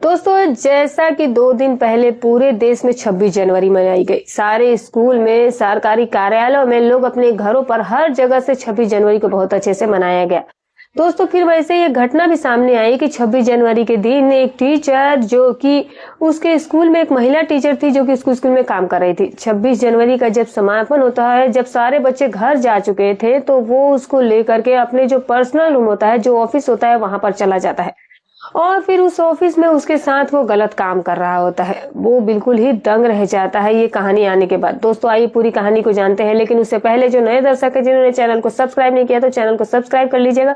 दोस्तों, जैसा कि 2 दिन पहले पूरे देश में 26 जनवरी मनाई गई। सारे स्कूल में, सरकारी कार्यालयों में, लोग अपने घरों पर हर जगह से 26 जनवरी को बहुत अच्छे से मनाया गया। दोस्तों, फिर वैसे ये घटना भी सामने आई कि 26 जनवरी के दिन एक टीचर जो कि उसके स्कूल में एक महिला टीचर थी जो कि उसके स्कूल में काम कर रही थी। 26 जनवरी का जब समापन होता है, जब सारे बच्चे घर जा चुके थे, तो वो उसको लेकर के अपने जो पर्सनल रूम होता है, जो ऑफिस होता है, वहां पर चला जाता है और फिर उस ऑफिस में उसके साथ वो गलत काम कर रहा होता है। वो बिल्कुल ही दंग रह जाता है ये कहानी आने के बाद। दोस्तों, आइए पूरी कहानी को जानते हैं, लेकिन उससे पहले जो नए दर्शक है जिन्होंने चैनल को सब्सक्राइब नहीं किया तो चैनल को सब्सक्राइब कर लीजिएगा।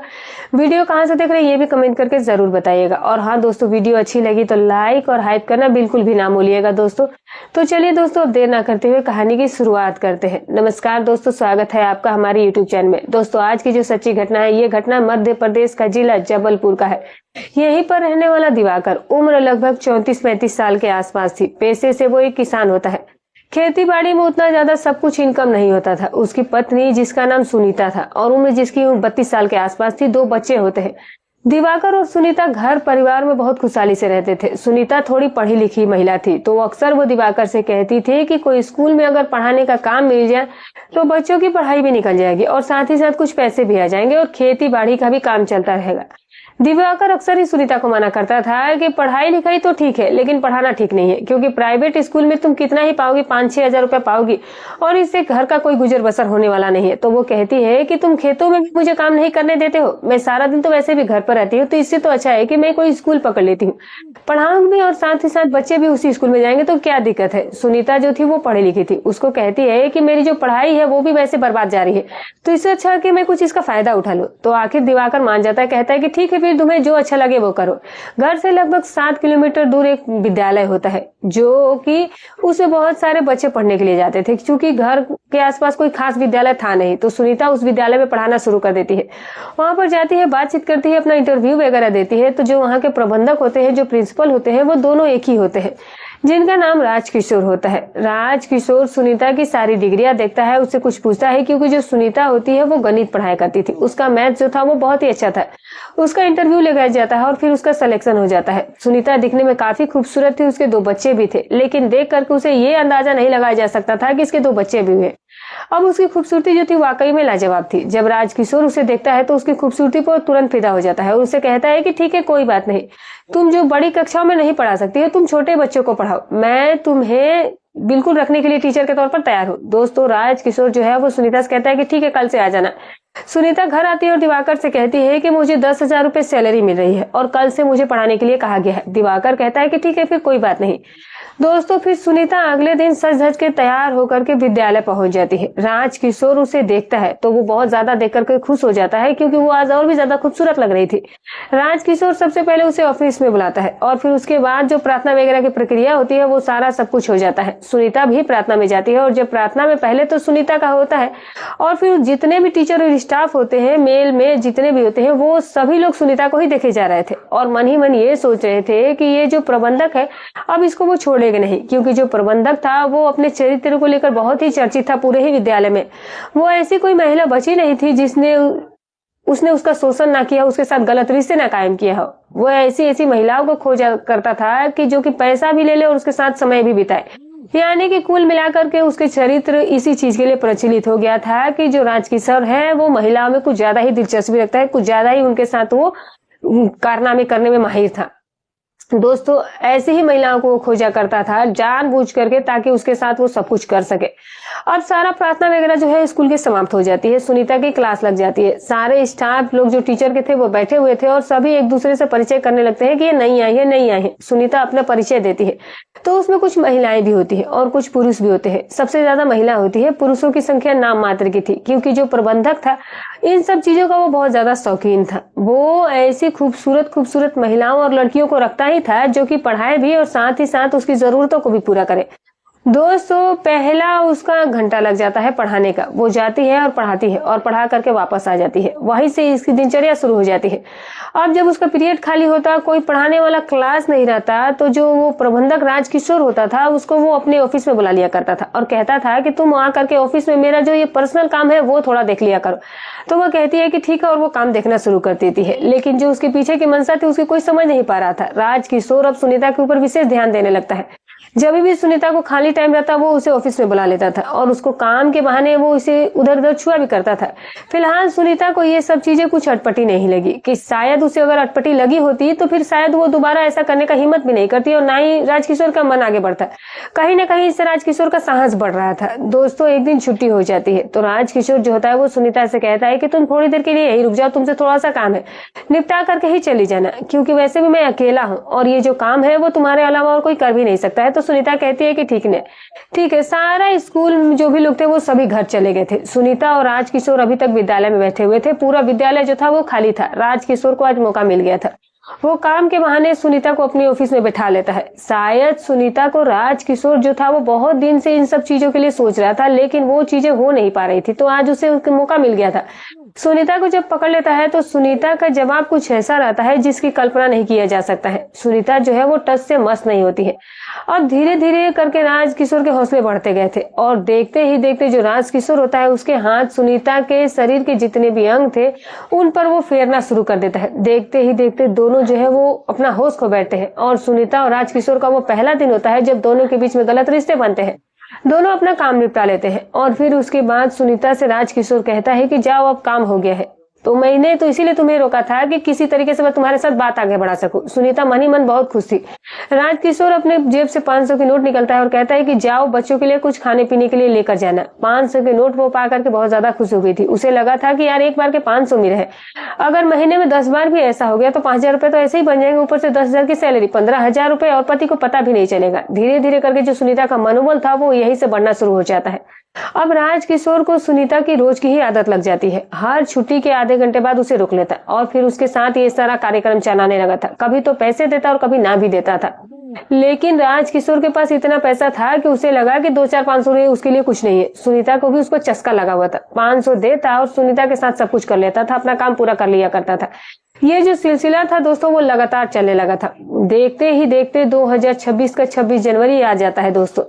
वीडियो कहाँ से देख रहे हैं ये भी कमेंट करके जरूर बताइएगा। और हाँ दोस्तों, वीडियो अच्छी लगी तो लाइक और हाइप करना बिल्कुल भी ना भूलिएगा दोस्तों। तो चलिए दोस्तों, अब देर ना करते हुए कहानी की शुरुआत करते हैं। नमस्कार दोस्तों, स्वागत है आपका हमारे यूट्यूब चैनल में। दोस्तों, आज की जो सच्ची घटना है, ये घटना मध्य प्रदेश का जिला जबलपुर का है। यहीं पर रहने वाला दिवाकर उम्र लगभग 34-35 साल के आसपास थी। पेशे से वो एक किसान होता है। खेती बाड़ी में उतना ज्यादा सब कुछ इनकम नहीं होता था। उसकी पत्नी, जिसका नाम सुनीता था, और उम्र जिसकी 32 साल के आसपास थी, 2 बच्चे होते हैं। दिवाकर और सुनीता घर परिवार में बहुत खुशहाली से रहते थे। सुनीता थोड़ी पढ़ी लिखी महिला थी, तो अक्सर वो दिवाकर से कहती थी कि कोई स्कूल में अगर पढ़ाने का काम मिल जाए तो बच्चों की पढ़ाई भी निकल जाएगी और साथ ही साथ कुछ पैसे भी आ जाएंगे और खेती बाड़ी का भी काम चलता रहेगा। दिवाकर अक्सर ही सुनीता को मना करता था कि पढ़ाई लिखाई तो ठीक है, लेकिन पढ़ाना ठीक नहीं है, क्योंकि प्राइवेट स्कूल में तुम कितना ही पाओगी, 5-6 हजार रुपया पाओगी और इससे घर का कोई गुजर बसर होने वाला नहीं है। तो वो कहती है कि तुम खेतों में भी मुझे काम नहीं करने देते हो, मैं सारा दिन तो वैसे भी घर पर रहती हूँ, तो इससे तो अच्छा है कि मैं कोई स्कूल पकड़ लेती हूँ, पढ़ाऊंगी और साथ ही साथ बच्चे भी उसी स्कूल में जाएंगे, तो क्या दिक्कत है। सुनीता जो थी वो पढ़ी लिखी थी। उसको कहती है कि मेरी जो पढ़ाई है वो भी वैसे बर्बाद जा रही है, तो इससे अच्छा है कि मैं कुछ इसका फायदा उठा लूं। तो आखिर दिवाकर मान जाता है, कहता है कि ठीक है, फिर तुम्हें जो अच्छा लगे वो करो। घर से लगभग 7 किलोमीटर दूर एक विद्यालय होता है जो कि उसमें बहुत सारे बच्चे पढ़ने के लिए जाते थे। क्योंकि घर के आसपास कोई खास विद्यालय था नहीं, तो सुनीता उस विद्यालय में पढ़ाना शुरू कर देती है। वहां पर जाती है, बातचीत करती है, अपना इंटरव्यू वगैरह देती है। तो जो वहां के प्रबंधक होते हैं, जो प्रिंसिपल होते हैं, वो दोनों एक ही होते हैं, जिनका नाम राजकिशोर होता है। राजकिशोर सुनीता की सारी डिग्रियां देखता है, उससे कुछ पूछता है, क्योंकि जो सुनीता होती है वो गणित पढ़ाया करती थी। उसका मैथ जो था वो बहुत ही अच्छा था। उसका इंटरव्यू लगाया जाता है और फिर उसका सिलेक्शन हो जाता है। सुनीता दिखने में काफी खूबसूरत थी, उसके 2 बच्चे भी थे, लेकिन देख करके उसे ये अंदाजा नहीं लगाया जा सकता था कि इसके 2 बच्चे भी हुए। अब उसकी खूबसूरती जो थी वाकई में लाजवाब थी। जब राजकिशोर उसे देखता है तो उसकी खूबसूरती पर तुरंत फिदा हो जाता है और उसे कहता है कि ठीक है, कोई बात नहीं, तुम जो बड़ी कक्षाओं में नहीं पढ़ा सकती हो, तुम छोटे बच्चों को पढ़ाओ, मैं तुम्हें बिल्कुल रखने के लिए टीचर के तौर पर तैयार हूँ। दोस्तों, राजकिशोर जो है वो सुनीता से कहता है कि ठीक है, कल से आ जाना। सुनीता घर आती है और दिवाकर से कहती है कि मुझे 10,000 रुपए सैलरी मिल रही है और कल से मुझे पढ़ाने के लिए कहा गया है। दिवाकर कहता है कि ठीक है, फिर कोई बात नहीं। दोस्तों, फिर सुनीता अगले दिन सज धज के तैयार होकर के विद्यालय पहुंच जाती है। राजकिशोर उसे देखता है तो वो बहुत ज्यादा देख करके खुश हो जाता है, क्योंकि वो आज और भी ज्यादा खूबसूरत लग रही थी। राजकिशोर सबसे पहले उसे ऑफिस में बुलाता है और फिर उसके बाद जो प्रार्थना वगैरह की प्रक्रिया होती है वो सारा सब कुछ हो जाता है। सुनीता भी प्रार्थना में जाती है और जब प्रार्थना में पहले तो सुनीता का होता है और फिर जितने भी टीचर और स्टाफ होते हैं, मेल में जितने भी होते हैं, वो सभी लोग सुनीता को ही देखे जा रहे थे और मन ही मन ये सोच रहे थे कि ये जो प्रबंधक है, अब इसको वो छोड़ेगा नहीं, क्योंकि जो प्रबंधक था वो अपने चरित्र को लेकर बहुत ही चर्चित था पूरे ही विद्यालय में। वो ऐसी कोई महिला बची नहीं थी जिसने उसने उसका शोषण ना किया, उसके साथ गलत रिश्ते ना कायम किया हो। वो ऐसी महिलाओं को खोजा करता था कि जो कि पैसा भी ले ले और उसके साथ समय भी बिताए। यानी कि कुल मिलाकर के उसके चरित्र इसी चीज के लिए प्रचलित हो गया था कि जो राजकिशोर है वो महिलाओं में कुछ ज्यादा ही दिलचस्पी रखता है, कुछ ज्यादा ही उनके साथ वो कारनामे करने में माहिर था। दोस्तों, ऐसी ही महिलाओं को वो खोजा करता था जानबूझ करके, ताकि उसके साथ वो सब कुछ कर सके। अब सारा प्रार्थना वगैरह जो है स्कूल की समाप्त हो जाती है, सुनीता की क्लास लग जाती है। सारे स्टाफ लोग जो टीचर के थे वो बैठे हुए थे और सभी एक दूसरे से परिचय करने लगते हैं कि ये नई आई है, नई आई है। सुनीता अपना परिचय देती है, तो उसमें कुछ महिलाएं भी होती है और कुछ पुरुष भी होते हैं। सबसे ज्यादा महिला होती है, पुरुषों की संख्या नाम मात्र की थी, क्योंकि जो प्रबंधक था इन सब चीजों का वो बहुत ज्यादा शौकीन था। वो ऐसी खूबसूरत खूबसूरत महिलाओं और लड़कियों को रखता ही था जो कि पढ़ाए भी और साथ ही साथ उसकी जरूरतों को भी पूरा करे। दोस्तों पहला उसका घंटा लग जाता है पढ़ाने का। वो जाती है और पढ़ाती है और पढ़ा करके वापस आ जाती है। वहीं से इसकी दिनचर्या शुरू हो जाती है। अब जब उसका पीरियड खाली होता, कोई पढ़ाने वाला क्लास नहीं रहता, तो जो वो प्रबंधक राजकिशोर होता था उसको वो अपने ऑफिस में बुला लिया करता था और कहता था कि तुम आ करके ऑफिस में मेरा जो ये पर्सनल काम है वो थोड़ा देख लिया करो। तो वो कहती है कि ठीक है, और वो काम देखना शुरू कर देती है। लेकिन जो उसके पीछे की मंशा थी उसकी कोई समझ नहीं पा रहा था। राजकिशोर अब सुनीता के ऊपर विशेष ध्यान देने लगता है। जब भी सुनीता को खाली टाइम रहता वो उसे ऑफिस में बुला लेता था और उसको काम के बहाने वो उसे उधर उधर छुआ भी करता था। फिलहाल सुनीता को ये सब चीजें कुछ अटपटी नहीं लगी कि शायद उसे अगर अटपटी लगी होती तो फिर शायद वो दोबारा ऐसा करने का हिम्मत भी नहीं करती और ना ही राजकिशोर का मन आगे बढ़ता। कहीं ना कहीं इससे राजकिशोर का साहस बढ़ रहा था। दोस्तों एक दिन छुट्टी हो जाती है तो राजकिशोर जो होता है वो सुनीता से कहता है कि तुम थोड़ी देर के लिए यही रुक जाओ, तुमसे थोड़ा सा काम है, निपटा करके ही चली जाना, क्योंकि वैसे भी मैं अकेला हूँ और ये जो काम है वो तुम्हारे अलावा और कोई कर भी नहीं सकता है। तो सुनीता कहती है कि ठीक है। सारा स्कूल जो भी लोग थे वो सभी घर चले गए थे। सुनीता और राजकिशोर अभी तक विद्यालय में बैठे हुए थे। पूरा विद्यालय जो था वो खाली था। राजकिशोर को आज मौका मिल गया था। वो काम के बहाने सुनीता को अपनी ऑफिस में बैठा लेता है। शायद सुनीता को राजकिशोर जो था वो बहुत दिन से इन सब चीजों के लिए सोच रहा था, लेकिन वो चीजें हो नहीं पा रही थी, तो आज उसे मौका मिल गया था। सुनीता को जब पकड़ लेता है तो सुनीता का जवाब कुछ ऐसा रहता है जिसकी कल्पना नहीं किया जा सकता है। सुनीता जो है वो टच से मस्त नहीं होती है। अब धीरे धीरे करके राजकिशोर के हौसले बढ़ते गए थे और देखते ही देखते जो राजकिशोर होता है उसके हाथ सुनीता के शरीर के जितने भी अंग थे उन पर वो फेरना शुरू कर देता है। देखते ही देखते दोनों जो है वो अपना होश खो बैठते हैं और सुनीता और राजकिशोर का वो पहला दिन होता है जब दोनों के बीच में गलत रिश्ते बनते हैं। दोनों अपना काम निपटा लेते हैं और फिर उसके बाद सुनीता से राजकिशोर कहता है कि जाओ, अब काम हो गया है। तो मैंने तो इसीलिए तुम्हें रोका था कि किसी तरीके से मैं तुम्हारे साथ बात आगे बढ़ा सकूं। सुनीता मन ही मन बहुत खुश थी। राजकिशोर अपने जेब से 500 की नोट निकलता है और कहता है कि जाओ, बच्चों के लिए कुछ खाने पीने के लिए लेकर जाना। 500 के नोट वो पा करके बहुत ज्यादा खुश हो गई थी। उसे लगा था कि यार एक बार के 500 मिले हैं, अगर महीने में 10 बार भी ऐसा हो गया तो 5000 रुपए तो ऐसे ही बन जाएंगे, ऊपर से 10,000 की सैलरी, 15,000 रुपए, और पति को पता भी नहीं चलेगा। धीरे धीरे करके जो सुनीता का मनोबल था वो यही से बढ़ना शुरू हो जाता है। अब राजकिशोर को सुनीता की रोज की ही आदत लग जाती है। हर छुट्टी के आधे घंटे बाद उसे रोक लेता है और फिर उसके साथ ये सारा कार्यक्रम चलाने लगा था। कभी तो पैसे देता और कभी ना भी देता था। लेकिन राजकिशोर के पास इतना पैसा था कि उसे लगा कि 2-4-500 उसके लिए कुछ नहीं है। सुनीता को भी उसको चस्का लगा हुआ था। 500 देता और सुनीता के साथ सब कुछ कर लेता था, अपना काम पूरा कर लिया करता था। ये जो सिलसिला था दोस्तों वो लगातार चलने लगा था। देखते ही देखते 2026 का 26 जनवरी आ जाता है। दोस्तों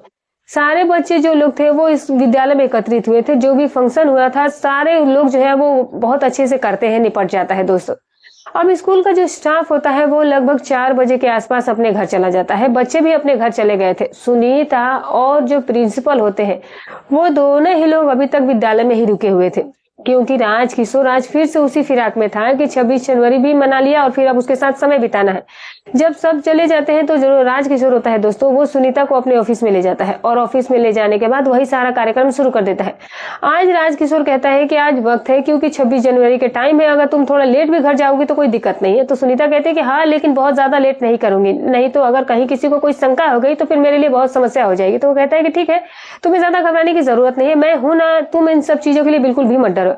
सारे बच्चे जो लोग थे वो इस विद्यालय में एकत्रित हुए थे। जो भी फंक्शन हुआ था सारे लोग जो है वो बहुत अच्छे से करते हैं, निपट जाता है। दोस्तों अब स्कूल का जो स्टाफ होता है वो लगभग 4 बजे के आसपास अपने घर चला जाता है। बच्चे भी अपने घर चले गए थे। सुनीता और जो प्रिंसिपल होते हैं वो दोनों ही लोग अभी तक विद्यालय में ही रुके हुए थे, क्योंकि राजकिशोर आज फिर से उसी फिराक में था कि 26 जनवरी भी मना लिया और फिर अब उसके साथ समय बिताना है। जब सब चले जाते हैं तो जो राजकिशोर होता है दोस्तों वो सुनीता को अपने ऑफिस में ले जाता है और ऑफिस में ले जाने के बाद वही सारा कार्यक्रम शुरू कर देता है। आज राजकिशोर कहता है कि आज वक्त है, क्योंकि 26 जनवरी के टाइम है, अगर तुम थोड़ा लेट भी घर जाओगी तो कोई दिक्कत नहीं है। तो सुनीता कहती है कि हाँ, लेकिन बहुत ज्यादा लेट नहीं करूंगी, नहीं तो अगर कहीं किसी को कोई शंका हो गई तो फिर मेरे लिए बहुत समस्या हो जाएगी। तो वो कहता है कि ठीक है, तुम्हें ज्यादा घबराने की जरूरत नहीं है, मैं हूं ना, तुम इन सब चीजों के लिए बिल्कुल भी मत डरो।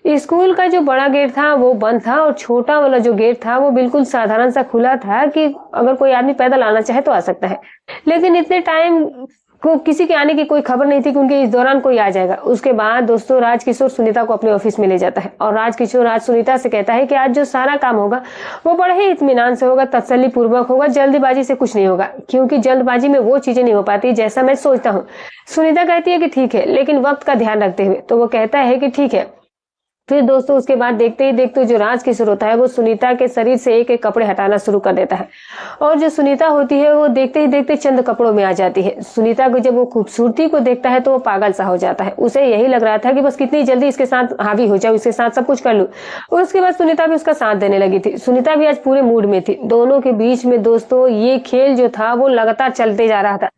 स्कूल का जो बड़ा गेट था वो बंद था और छोटा वाला जो गेट था वो बिल्कुल साधारण सा खुला था कि अगर कोई आदमी पैदल आना चाहे तो आ सकता है। लेकिन इतने टाइम को किसी के आने की कोई खबर नहीं थी क्योंकि इस दौरान कोई आ जाएगा। उसके बाद दोस्तों राजकिशोर सुनीता को अपने ऑफिस में ले जाता है और राजकिशोर आज सुनीता से कहता है कि आज जो सारा काम होगा वो बड़े ही इत्मीनान से होगा, तसल्ली पूर्वक होगा, जल्दबाजी से कुछ नहीं होगा, क्योंकि जल्दबाजी में वो चीजें नहीं हो पाती जैसा मैं सोचता हूँ। सुनीता कहती है कि ठीक है, लेकिन वक्त का ध्यान रखते हुए। तो वो कहता है कि ठीक है। फिर दोस्तों उसके बाद देखते ही देखते जो राजकिशोर होता है वो सुनीता के शरीर से एक एक कपड़े हटाना शुरू कर देता है और जो सुनीता होती है वो देखते ही देखते चंद कपड़ों में आ जाती है। सुनीता को जब वो खूबसूरती को देखता है तो वो पागल सा हो जाता है। उसे यही लग रहा था कि बस कितनी जल्दी इसके साथ हावी हो जाऊं, इसके साथ सब कुछ कर लूं। और उसके बाद सुनीता भी उसका साथ देने लगी थी। सुनीता भी आज पूरे मूड में थी। दोनों के बीच में दोस्तों ये खेल जो था वो लगातार चलते जा रहा था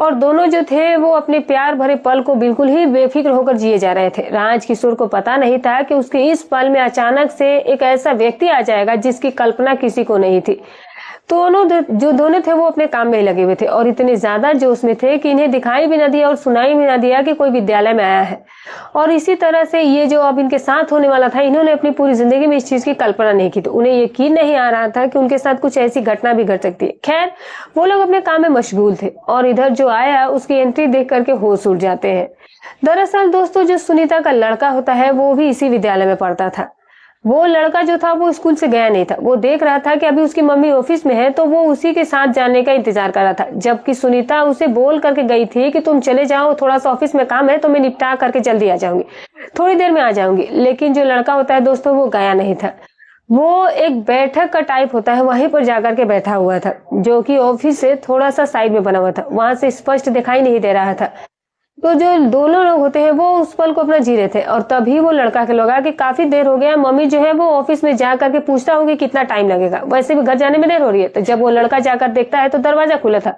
और दोनों जो थे वो अपने प्यार भरे पल को बिल्कुल ही बेफिक्र होकर जिए जा रहे थे। राजकिशोर को पता नहीं था कि उसके इस पल में अचानक से एक ऐसा व्यक्ति आ जाएगा जिसकी कल्पना किसी को नहीं थी। दोनों थे वो अपने काम में ही लगे हुए थे और इतने ज्यादा जोश में थे कि इन्हें दिखाई भी ना दिया और सुनाई भी ना दिया कि कोई विद्यालय में आया है। और इसी तरह से ये जो अब इनके साथ होने वाला था, इन्होंने अपनी पूरी जिंदगी में इस चीज की कल्पना नहीं की थी। उन्हें यकीन नहीं आ रहा था कि उनके साथ कुछ ऐसी घटना भी घट सकती है। खैर, वो लोग अपने काम में मशगूल थे और इधर जो आया उसकी एंट्री देख करके होश उड़ जाते हैं। दरअसल दोस्तों, जो सुनीता का लड़का होता है वो भी इसी विद्यालय में पढ़ता था। वो लड़का जो था वो स्कूल से गया नहीं था। वो देख रहा था कि अभी उसकी मम्मी ऑफिस में है तो वो उसी के साथ जाने का इंतजार कर रहा था, जबकि सुनीता उसे बोल करके गई थी कि तुम चले जाओ, थोड़ा सा ऑफिस में काम है तो मैं निपटा करके जल्दी आ जाऊंगी, थोड़ी देर में आ जाऊंगी। लेकिन जो लड़का होता है दोस्तों वो गया नहीं था। वो एक बैठक का टाइप होता है, वहीं पर जाकर के बैठा हुआ था, जो कि ऑफिस से थोड़ा सा साइड में बना हुआ था, वहां से स्पष्ट दिखाई नहीं दे रहा था। तो जो दोनों लोग होते हैं वो उस पल को अपना जी रहे थे और तभी वो लड़का के लगा कि काफी देर हो गया, मम्मी जो है वो ऑफिस में जा करके पूछता होगी कितना टाइम लगेगा, वैसे भी घर जाने में देर हो रही है। तो जब वो लड़का जाकर देखता है तो दरवाजा खुला था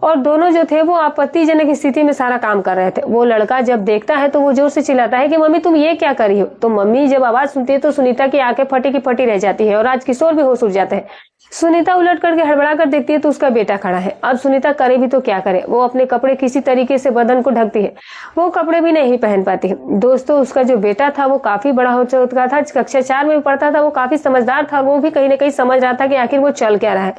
और दोनों जो थे वो आपत्तिजनक स्थिति में सारा काम कर रहे थे। वो लड़का जब देखता है तो वो जोर से चिल्लाता है कि मम्मी तुम ये क्या कर रही हो। तो मम्मी जब आवाज सुनती है तो सुनीता की आंखें फटी की फटी रह जाती है और राजकिशोर भी होश उड़ जाते हैं। सुनीता उलट करके हड़बड़ा कर देखती है तो उसका बेटा खड़ा है। अब सुनीता करे भी तो क्या करे, वो अपने कपड़े किसी तरीके से बदन को ढकती है, वो कपड़े भी नहीं पहन पाती है। दोस्तों, उसका जो बेटा था वो काफी बड़ा हो चुका था, कक्षा 4 में पढ़ता था, वो काफी समझदार था, वो भी कहीं ना कहीं समझ रहा था कि आखिर वो चल क्या रहा है।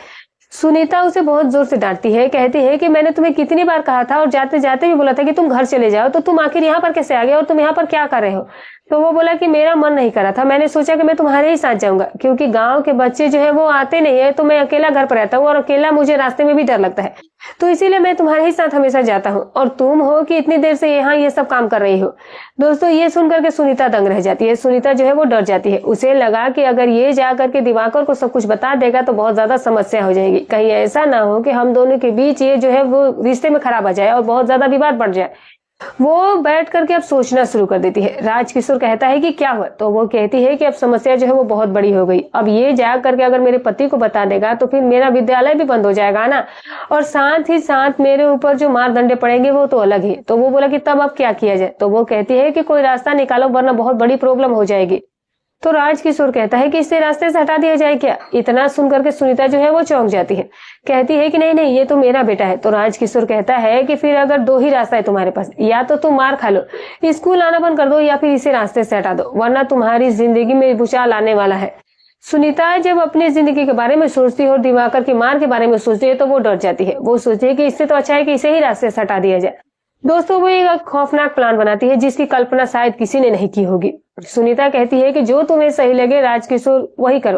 सुनीता उसे बहुत जोर से डांटती है, कहती है कि मैंने तुम्हें कितनी बार कहा था और जाते जाते भी बोला था कि तुम घर चले जाओ, तो तुम आखिर यहाँ पर कैसे आ गए और तुम यहाँ पर क्या कर रहे हो। तो वो बोला कि मेरा मन नहीं कर रहा था, मैंने सोचा कि मैं तुम्हारे ही साथ जाऊंगा, क्योंकि गांव के बच्चे जो है वो आते नहीं है, तो मैं अकेला घर पर रहता हूँ और अकेला मुझे रास्ते में भी डर लगता है, तो इसीलिए मैं तुम्हारे ही साथ हमेशा जाता हूँ और तुम हो कि इतनी देर से यहाँ ये सब काम कर रही हो। दोस्तों, ये सुनकर के सुनीता दंग रह जाती है। सुनीता जो है वो डर जाती है। उसे लगा कि अगर ये जा करके दिवाकर को सब कुछ बता देगा तो बहुत ज्यादा समस्या हो जाएगी, कहीं ऐसा ना हो कि हम दोनों के बीच ये जो है वो रिश्ते में खराब आ जाए और बहुत ज्यादा विवाद बढ़ जाए। वो बैठ करके अब सोचना शुरू कर देती है। राजकिशोर कहता है कि क्या हुआ, तो वो कहती है कि अब समस्या जो है वो बहुत बड़ी हो गई, अब ये जा करके अगर मेरे पति को बता देगा तो फिर मेरा विद्यालय भी बंद हो जाएगा ना, और साथ ही साथ मेरे ऊपर जो मार दंडे पड़ेंगे वो तो अलग ही। तो वो बोला कि तब अब क्या किया जाए, तो वो कहती है कि कोई रास्ता निकालो वरना बहुत बड़ी प्रॉब्लम हो जाएगी। तो राजकिशोर कहता है कि इसे रास्ते से हटा दिया जाए क्या। इतना सुनकर के सुनीता जो है वो चौंक जाती है, कहती है कि नहीं नहीं, ये तो मेरा बेटा है। तो राजकिशोर कहता है कि फिर अगर दो ही रास्ता है तुम्हारे पास, या तो तुम मार खा लो, स्कूल आना बंद कर दो, या फिर इसे रास्ते से हटा दो, वरना तुम्हारी जिंदगी में भूचाल आने वाला है। सुनीता जब अपनी जिंदगी के बारे में सोचती है और दिवाकर की मार के बारे में सोचती है तो वो डर जाती है। वो सोचती है कि इससे तो अच्छा है कि इसे ही रास्ते से हटा दिया जाए। दोस्तों, वो एक खौफनाक प्लान बनाती है जिसकी कल्पना शायद किसी ने नहीं की होगी। सुनीता कहती है कि जो तुम्हें सही लगे राजकिशोर वही करो।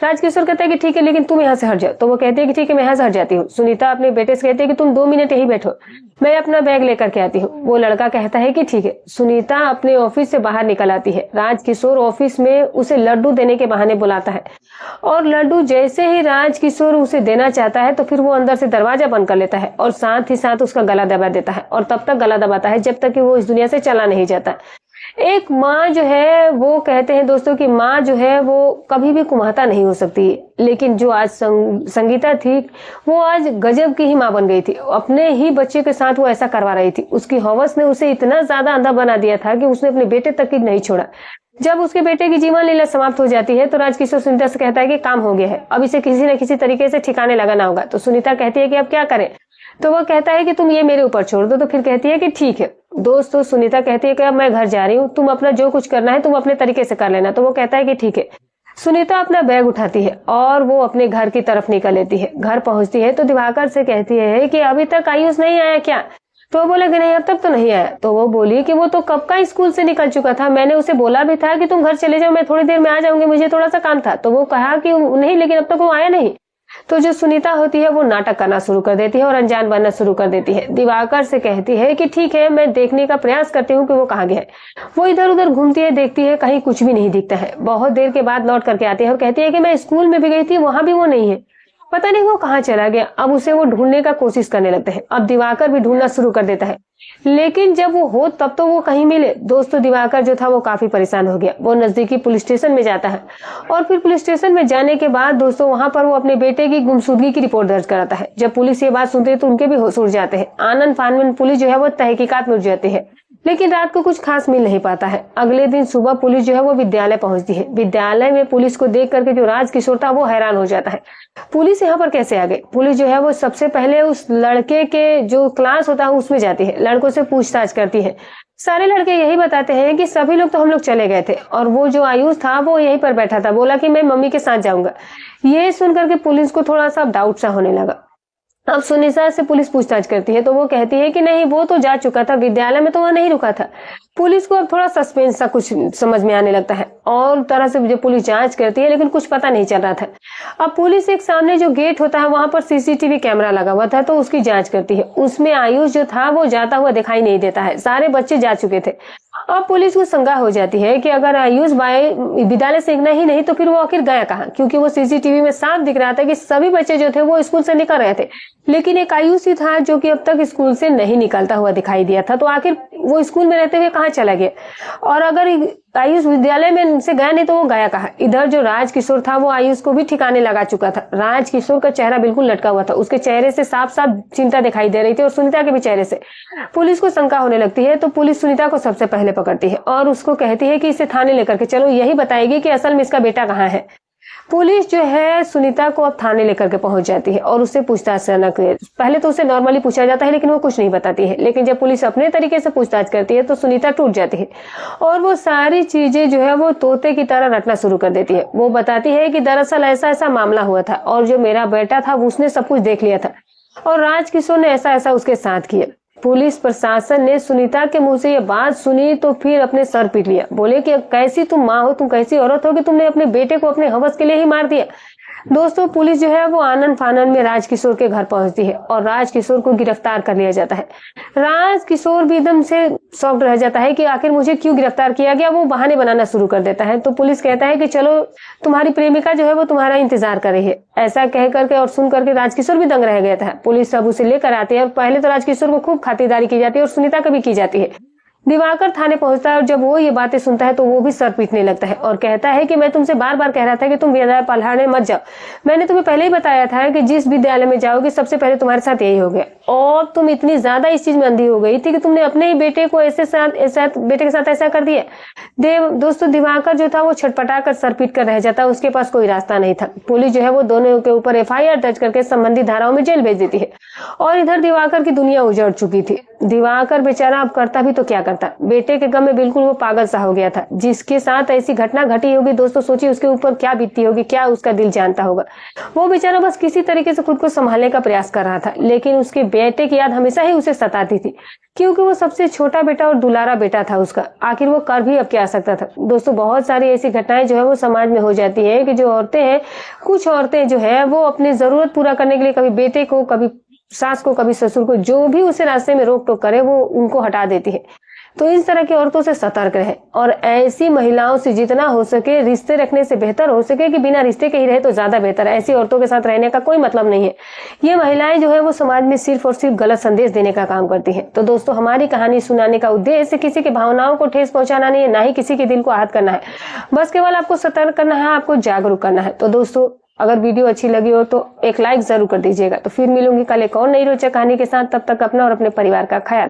राजकिशोर कहता है कि ठीक है, लेकिन तुम यहाँ से हट जाओ। तो वो कहती है कि ठीक है, मैं यहाँ से हट जाती हूँ। सुनीता अपने बेटे से कहती है कि तुम 2 मिनट यही बैठो, मैं अपना बैग लेकर के आती हूँ। वो लड़का कहता है कि ठीक है। सुनीता अपने ऑफिस से बाहर निकल आती है। राजकिशोर ऑफिस में उसे लड्डू देने के बहाने बुलाता है और लड्डू जैसे ही राजकिशोर उसे देना चाहता है तो फिर वो अंदर से दरवाजा बंद कर लेता है और साथ ही साथ उसका गला दबा देता है, और तब तक गला दबाता है जब तक कि वो इस दुनिया से चला नहीं जाता। एक माँ जो है वो कहते हैं दोस्तों कि माँ जो है वो कभी भी कुमाता नहीं हो सकती, लेकिन जो आज संगीता थी वो आज गजब की ही माँ बन गई थी। अपने ही बच्चे के साथ वो ऐसा करवा रही थी। उसकी हवस ने उसे इतना ज्यादा अंधा बना दिया था कि उसने अपने बेटे तक की नहीं छोड़ा। जब उसके बेटे की जीवन लीला समाप्त हो जाती है तो राजकिशोर सुनीता से कहता है कि काम हो गया है, अब इसे किसी न किसी तरीके से ठिकाने लगाना होगा। तो सुनीता कहती है कि अब क्या करें, तो वो कहता है कि तुम ये मेरे ऊपर छोड़ दो। तो फिर कहती है कि ठीक है। दोस्तों, सुनीता कहती है कि अब मैं घर जा रही हूँ, तुम अपना जो कुछ करना है तुम अपने तरीके से कर लेना। तो वो कहता है कि ठीक है। सुनीता अपना बैग उठाती है और वो अपने घर की तरफ निकल लेती है। घर पहुंचती है तो दिवाकर से कहती है कि अभी तक आयुष नहीं आया क्या। तो वो बोले कि नहीं, अब तक तो नहीं आया। तो वो बोली कि वो तो कब का स्कूल से निकल चुका था, मैंने उसे बोला भी था कि तुम घर चले जाओ, मैं थोड़ी देर में आ जाऊंगी, मुझे थोड़ा सा काम था। तो वो कहा कि नहीं, लेकिन अब तक वो आया नहीं। तो जो सुनीता होती है वो नाटक करना शुरू कर देती है और अनजान बनना शुरू कर देती है। दिवाकर से कहती है कि ठीक है, मैं देखने का प्रयास करती हूँ कि वो कहाँ गया है। वो इधर उधर घूमती है, देखती है, कहीं कुछ भी नहीं दिखता है। बहुत देर के बाद लौट करके आती है और कहती है कि मैं स्कूल में भी गई थी, वहां भी वो नहीं है, पता नहीं वो कहाँ चला गया। अब उसे वो ढूंढने का कोशिश करने लगते हैं। अब दिवाकर भी ढूंढना शुरू कर देता है, लेकिन जब वो हो तब तो वो कहीं मिले। दोस्तों, दिवाकर जो था वो काफी परेशान हो गया। वो नजदीकी पुलिस स्टेशन में जाता है और फिर पुलिस स्टेशन में जाने के बाद दोस्तों वहां पर वो अपने बेटे की गुमशुदगी की रिपोर्ट दर्ज कराता है। जब पुलिस ये बात सुनती है तो उनके भी होश उड़ जाते हैं। आनन फानन पुलिस जो है वो तहकीकात में उठ जाती है। लेकिन रात को कुछ खास मिल नहीं पाता है। अगले दिन सुबह पुलिस जो है वो विद्यालय पहुंचती है। विद्यालय में पुलिस को देख करके जो राजकिशोर था वो हैरान हो जाता है, पुलिस यहाँ पर कैसे आ गई। पुलिस जो है वो सबसे पहले उस लड़के के जो क्लास होता है उसमें जाती है, लड़कों से पूछताछ करती है। सारे लड़के यही बताते हैं कि सभी लोग तो हम लोग चले गए थे और वो जो आयुष था वो यहीं पर बैठा था, बोला कि मैं मम्मी के साथ जाऊंगा। ये सुनकर के पुलिस को थोड़ा सा डाउट सा होने लगा। अब सुनिता से पुलिस पूछताछ करती है तो वो कहती है कि नहीं, वो तो जा चुका था, विद्यालय में तो वह नहीं रुका था। पुलिस को अब थोड़ा सस्पेंस सा कुछ समझ में आने लगता है और तरह से जो पुलिस जांच करती है लेकिन कुछ पता नहीं चल रहा था। अब पुलिस एक सामने जो गेट होता है वहां पर सीसीटीवी कैमरा लगा हुआ था तो उसकी जांच करती है। उसमें आयुष जो था वो जाता हुआ दिखाई नहीं देता है, सारे बच्चे जा चुके थे। अब पुलिस को शंका हो जाती है कि अगर आयुष विद्यालय से नहीं तो फिर वो आखिर गया कहाँ, क्योंकि वो सीसीटीवी में साफ दिख रहा था कि सभी बच्चे जो थे वो स्कूल से निकल रहे थे, लेकिन एक आयुष ही था जो कि अब तक स्कूल से नहीं निकलता हुआ दिखाई दिया था। तो आखिर वो स्कूल में रहते हुए कहाँ चला गया, और अगर आयुष विद्यालय में से गया नहीं तो वो गया कहाँ। इधर जो राजकिशोर था वो आयुष को भी ठिकाने लगा चुका था। राजकिशोर का चेहरा बिल्कुल लटका हुआ था, उसके चेहरे से साफ साफ चिंता दिखाई दे रही थी और सुनीता के भी चेहरे से। पुलिस को शंका होने लगती है तो पुलिस सुनीता को सबसे पहले पकड़ती है और उसको कहती है कि इसे थाने लेकर के चलो, यही बताएगी कि असल में इसका बेटा कहाँ है। पुलिस जो है सुनीता को अब थाने लेकर के पहुंच जाती है और उससे पूछताछ करना। पहले तो उसे नॉर्मली पूछा जाता है लेकिन वो कुछ नहीं बताती है, लेकिन जब पुलिस अपने तरीके से पूछताछ करती है तो सुनीता टूट जाती है और वो सारी चीजें जो है वो तोते की तरह रटना शुरू कर देती है। वो बताती है कि दरअसल ऐसा ऐसा मामला हुआ था और जो मेरा बेटा था उसने सब कुछ देख लिया था और राजकिशोर ने ऐसा ऐसा उसके साथ किया। पुलिस प्रशासन ने सुनीता के मुंह से ये बात सुनी तो फिर अपने सर पीट लिया, बोले कि कैसी तुम माँ हो, तुम कैसी औरत हो कि तुमने अपने बेटे को अपने हवस के लिए ही मार दिया। दोस्तों, पुलिस जो है वो आनन फानन में राजकिशोर के घर पहुंचती है और राजकिशोर को गिरफ्तार कर लिया जाता है। राजकिशोर भी एकदम से शॉक्ड रह जाता है कि आखिर मुझे क्यों गिरफ्तार किया गया। वो बहाने बनाना शुरू कर देता है तो पुलिस कहता है कि चलो तुम्हारी प्रेमिका जो है वो तुम्हारा इंतजार कर रही है। ऐसा कह करके और सुन करके राजकिशोर भी दंग रह गया था। पुलिस सब उसे लेकर आती है और पहले तो राजकिशोर को खूब खातिरदारी की जाती है और सुनीता को भी की जाती है। दिवाकर थाने पहुंचता है और जब वो ये बातें सुनता है तो वो भी सर पीटने लगता है और कहता है कि मैं तुमसे बार बार कह रहा था कि तुम विद्यालय पढ़ाने मत जाओ। मैंने तुम्हें पहले ही बताया था कि जिस विद्यालय में जाओगे सबसे पहले तुम्हारे साथ यही हो गया और तुम इतनी ज्यादा इस चीज में अंधी हो गई थी कि तुमने अपने ही बेटे को बेटे के साथ ऐसा कर दिया। दोस्तों, दिवाकर जो था वो छटपटा कर सर पीट कर रह जाता है, उसके पास कोई रास्ता नहीं था। पुलिस जो है वो दोनों के ऊपर FIR दर्ज करके संबंधित धाराओं में जेल भेज देती है और इधर दिवाकर की दुनिया उजड़ चुकी थी। दिवाकर बेचारा अब करता भी तो क्या करता, बेटे के गम में बिल्कुल वो पागल सा हो गया था। जिसके साथ ऐसी घटना घटी होगी दोस्तों, सोचिए उसके ऊपर क्या बीतती होगी, क्या उसका दिल जानता होगा। वो बेचारा बस किसी तरीके से खुद को संभालने का प्रयास कर रहा था, लेकिन उसके बेटे की याद हमेशा ही उसे सताती थी क्योंकि वो सबसे छोटा बेटा और दुलारा बेटा था उसका। आखिर वो कर भी अब क्या सकता था। दोस्तों, बहुत सारी ऐसी घटनाएं जो है वो समाज में हो जाती है कि जो औरतें हैं, कुछ औरतें जो है वो अपनी जरूरत पूरा करने के लिए कभी बेटे को, कभी सास को, कभी ससुर को, जो भी उसे रास्ते में रोक टोक करे वो उनको हटा देती है। तो इस तरह की औरतों से सतर्क रहे और ऐसी महिलाओं से जितना हो सके रिश्ते रखने से बेहतर हो सके कि बिना रिश्ते के ही रहे तो ज्यादा बेहतर है। ऐसी औरतों के साथ रहने का कोई मतलब नहीं है। ये महिलाएं जो है वो समाज में सिर्फ और सिर्फ गलत संदेश देने का काम करती हैं। तो दोस्तों, हमारी कहानी सुनाने का उद्देश्य किसी की भावनाओं को ठेस पहुंचाना नहीं है, ना ही किसी के दिल को आहत करना है। बस केवल आपको सतर्क करना है, आपको जागरूक करना है। तो दोस्तों, अगर वीडियो अच्छी लगी हो तो एक लाइक जरूर कर दीजिएगा। तो फिर मिलूंगी कल एक और नई रोचक कहानी के साथ। तब तक अपना और अपने परिवार का ख्याल